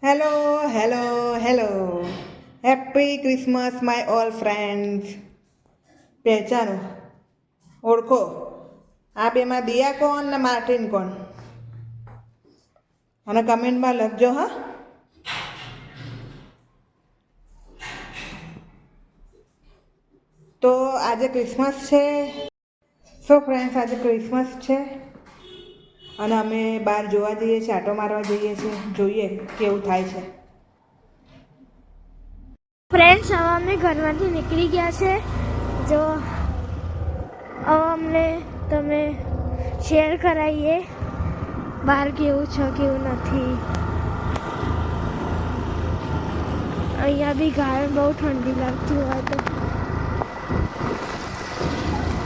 Hello hello hello happy Christmas my all friends. પહેચાનો, ઓળખો, આ બેમાં દિયા કોણ ને માર્ટિન કોણ? અને કમેન્ટમાં લખજો હા. તો આજે ક્રિસમસ છે. સો ફ્રેન્ડ્સ, આજે ક્રિસમસ છે અને અમે બહાર જોવા જઈએ છીએ, આટો મારવા જઈએ છીએ. જોઈએ કેવું થાય છે. ફ્રેન્ડ્સ, હવે અમે ઘરમાંથી નીકળી ગયા છે. જો હવે અમને તમે શેર કરાવીએ બહાર કેવું છે કેવું નથી. અહીંયા બી ગાય બહુ ઠંડી લાગતી હોય તો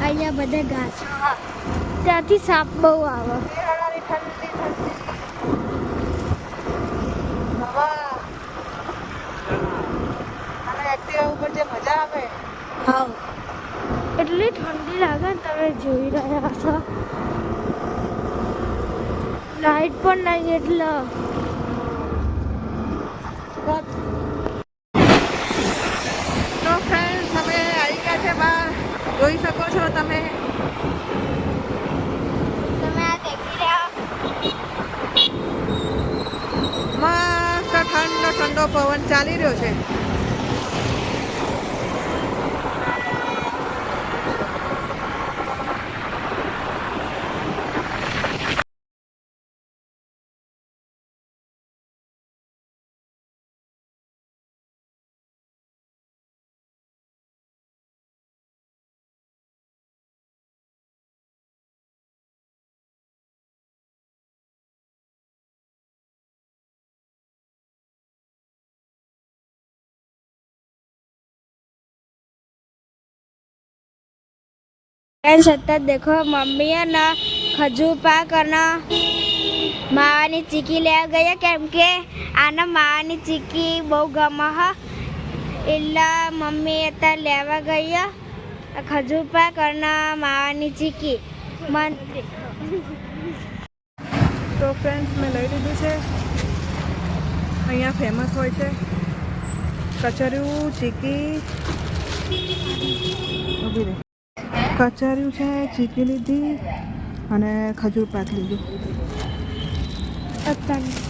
અહીંયા બધે ઘાસ, ત્યાંથી સાપ બહુ આવે. ઉપર જે મજા આવે. હા, એટલી ઠંડી લાગે ને, તમે જોઈ રહ્યા છો. લાઈટ પણ નહીં એટલે તો ફ્રેન્ડ્સ, અમે આવી ગયા છે બહાર. જોઈ શકો છો તમે. આ દેખી રહ્યા મસ્ત ઠંડો ઠંડો પવન ચાલી રહ્યો છે. સતત દેખો, મમ્મી ને ખજૂર પાક અને માવાની ચીકી લેવા ગયા, કેમ કે આને માવાની ચીકી બહુ ગમે હ, એટલે મમ્મી અત્યારે લેવા ગયા ખજૂર પાક અને માવાની ચીકી. તો ફ્રેન્ડ્સ, મેં લઈ લીધું છે. અહીંયા ફેમસ હોય છે કચરિયું, ચીકી. ઊભી રહે. કચરિયું છે, ચીકી લીધી અને ખજૂર પાક લીધું. અત્યારે